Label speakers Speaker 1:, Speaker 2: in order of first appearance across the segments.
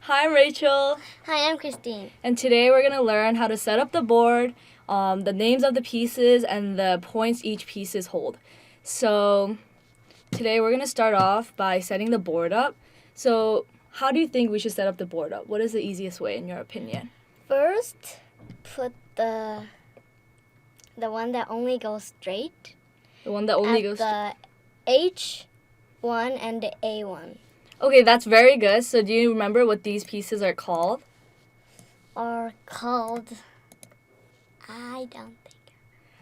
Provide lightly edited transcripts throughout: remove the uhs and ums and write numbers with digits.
Speaker 1: Hi, I'm Rachel.
Speaker 2: Hi, I'm Christine.
Speaker 1: And today we're going to learn how to set up the board, the names of the pieces, and the points each pieces hold. So today we're going to start off by setting the board up. So how do you think we should set up the board up? What is the easiest way in your opinion?
Speaker 2: First, put the one that only goes straight.
Speaker 1: The one that only
Speaker 2: at
Speaker 1: goes...
Speaker 2: the H1 and the A1.
Speaker 1: Okay, that's very good. So do you remember what these pieces are called?
Speaker 2: Are called... I don't think.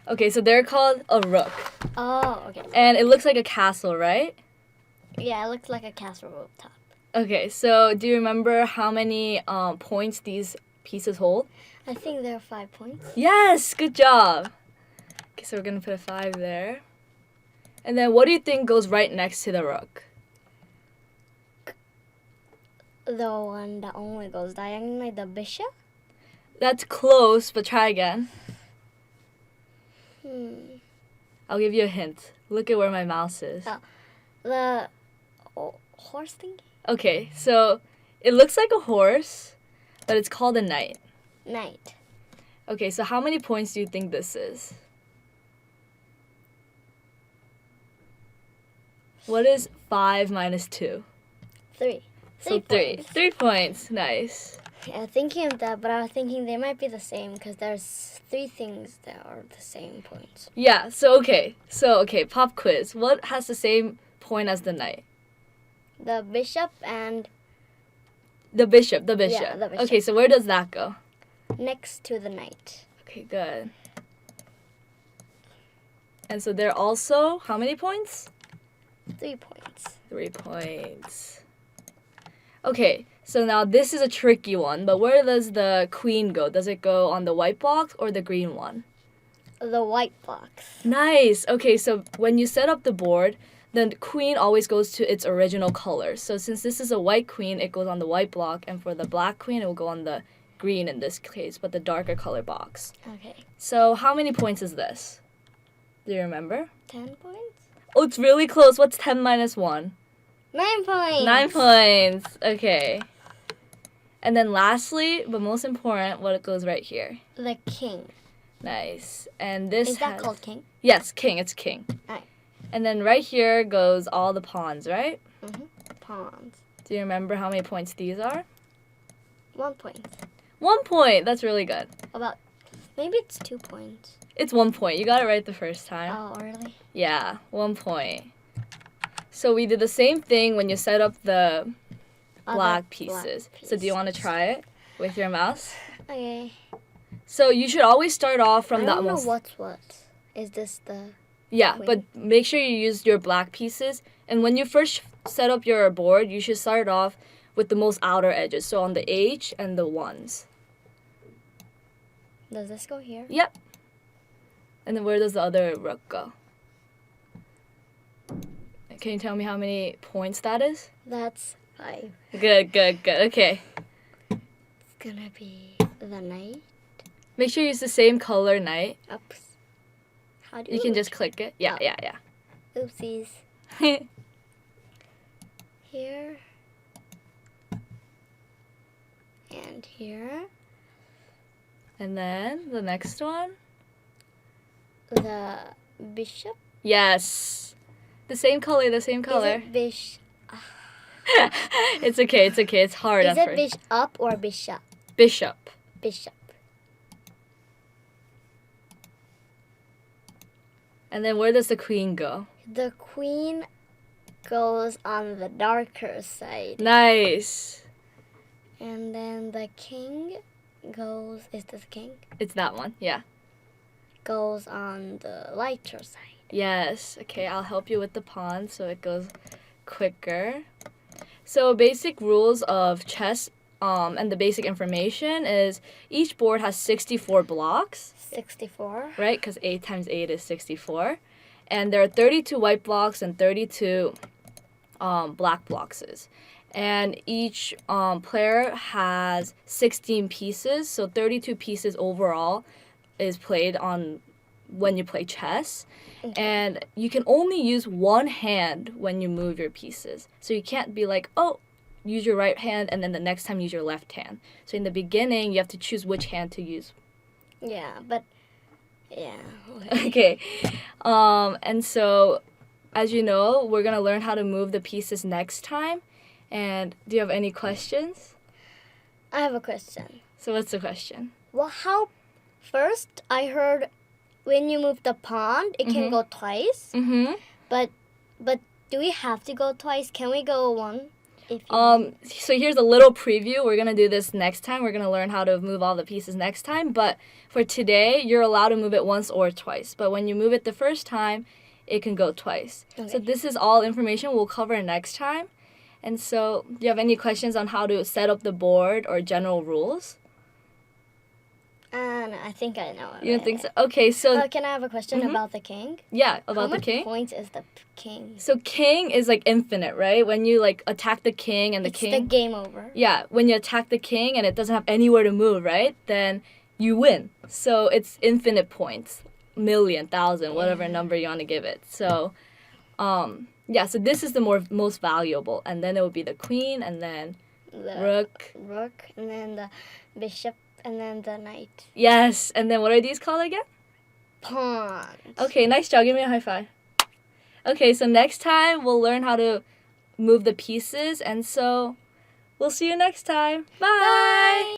Speaker 1: Okay, so they're called a rook.
Speaker 2: Oh, okay.
Speaker 1: And it looks like a castle, right?
Speaker 2: Yeah, it looks like a castle rooftop.
Speaker 1: Okay, so do you remember how many points these pieces hold?
Speaker 2: I think there are 5 points.
Speaker 1: Yes, good job. Okay, so we're going to put a 5 there. And then what do you think goes right next to the rook?
Speaker 2: The one that only goes diagonally, the bishop?
Speaker 1: That's close, but try again. I'll give you a hint. Look at where my mouse is.
Speaker 2: The horse thingy?
Speaker 1: Okay, so it looks like a horse, but it's called a knight.
Speaker 2: Knight.
Speaker 1: Okay, so how many points do you think this is? What is 5 minus 2?
Speaker 2: 3.
Speaker 1: So 3. 3 points. Nice.
Speaker 2: Yeah, thinking of that, but I was thinking they might be the same because there's 3 things that are the same points.
Speaker 1: Yeah, so okay, pop quiz. What has the same point as the knight?
Speaker 2: The bishop and...
Speaker 1: The bishop.
Speaker 2: Yeah, the bishop.
Speaker 1: Okay, so where does that go?
Speaker 2: next to the knight.
Speaker 1: Okay, good. And so they're also, how many points?
Speaker 2: 3 points.
Speaker 1: 3 points. Okay, so now this is a tricky one, but where does the queen go? Does it go on the white box or the green one?
Speaker 2: The white box.
Speaker 1: Nice. Okay, so when you set up the board, the queen always goes to its original color. So since this is a white queen, it goes on the white block, and for the black queen, it will go on the green in this case, but the darker color box.
Speaker 2: Okay.
Speaker 1: So how many points is this? Do you remember?
Speaker 2: 10 points?
Speaker 1: Oh, it's really close. What's 10 minus 1?
Speaker 2: 9 points.
Speaker 1: 9 points. Okay. And then lastly, but most important, what goes right here?
Speaker 2: The king.
Speaker 1: Nice. And this
Speaker 2: Is that called king?
Speaker 1: Yes, king. It's king.
Speaker 2: Alright.
Speaker 1: And then right here goes all the pawns, right?
Speaker 2: Mm-hmm. Pawns.
Speaker 1: Do you remember how many points these are?
Speaker 2: 1 point.
Speaker 1: 1 point. That's really good.
Speaker 2: Maybe it's 2 points.
Speaker 1: It's 1 point. You got it right the first time.
Speaker 2: Oh, really?
Speaker 1: Yeah, 1 point. So we did the same thing when you set up the black pieces. So do you want to try it with your mouse?
Speaker 2: Okay.
Speaker 1: So you should always start off from the
Speaker 2: I don't
Speaker 1: most...
Speaker 2: know what's what. Is this the...
Speaker 1: Yeah,
Speaker 2: queen?
Speaker 1: but make sure you use your black pieces. And when you first set up your board, you should start off with the most outer edges. So on the H and the 1s.
Speaker 2: Does this go here?
Speaker 1: Yep. And then where does the other rook go? Can you tell me how many points that is?
Speaker 2: That's 5.
Speaker 1: Good. Okay.
Speaker 2: It's gonna be the knight.
Speaker 1: Make sure you use the same color knight.
Speaker 2: Oops. How do
Speaker 1: You can just click it. Yeah.
Speaker 2: Oopsies. Here. And here.
Speaker 1: And then the next one.
Speaker 2: The bishop.
Speaker 1: Yes. The same color.
Speaker 2: Is it
Speaker 1: It's okay. It's hard
Speaker 2: Is
Speaker 1: at
Speaker 2: it
Speaker 1: first.
Speaker 2: bishop or bishop?
Speaker 1: Bishop.
Speaker 2: Bishop.
Speaker 1: And then where does the queen go?
Speaker 2: The queen goes on the darker side.
Speaker 1: Nice.
Speaker 2: And then the king goes... Is this king?
Speaker 1: It's that one. Yeah.
Speaker 2: Goes on the lighter side.
Speaker 1: Yes. Okay, I'll help you with the pawn so it goes quicker. So basic rules of chess and the basic information is each board has 64 blocks.
Speaker 2: 64.
Speaker 1: Right? Because 8 times 8 is 64. And there are 32 white blocks and 32 black blocks. And each player has 16 pieces, so 32 pieces overall is played on when you play chess. Okay. And you can only use one hand when you move your pieces. So you can't be like, oh, use your right hand, and then the next time use your left hand. So in the beginning, you have to choose which hand to use.
Speaker 2: Yeah, but yeah.
Speaker 1: Okay. And so, as you know, we're going to learn how to move the pieces next time. And do you have any questions?
Speaker 2: I have a question.
Speaker 1: So what's the question?
Speaker 2: Well, how first I heard when you move the pawn, it can go twice.
Speaker 1: Mm-hmm.
Speaker 2: But do we have to go twice? Can we go one?
Speaker 1: So here's a little preview. We're going to do this next time. We're going to learn how to move all the pieces next time. But for today, you're allowed to move it once or twice. But when you move it the first time, it can go twice.
Speaker 2: Okay.
Speaker 1: So this is all information we'll cover next time. And so do you have any questions on how to set up the board or general rules?
Speaker 2: I think I know it.
Speaker 1: You don't think so? Okay, so...
Speaker 2: Can I have a question about the king?
Speaker 1: Yeah, about the king?
Speaker 2: How many points is the king?
Speaker 1: So king is like infinite, right? When you like attack the king and the
Speaker 2: It's
Speaker 1: king...
Speaker 2: the game over.
Speaker 1: Yeah, when you attack the king and it doesn't have anywhere to move, right? Then you win. So it's infinite points. Million, thousand, whatever number you want to give it. So, yeah, so this is the most valuable. And then it would be the queen and then
Speaker 2: The rook, and then the bishop, and then the knight.
Speaker 1: Yes, and then what are these called again?
Speaker 2: Pawns.
Speaker 1: Okay, nice job. Give me a high five. Okay, so next time we'll learn how to move the pieces. And so we'll see you next time. Bye.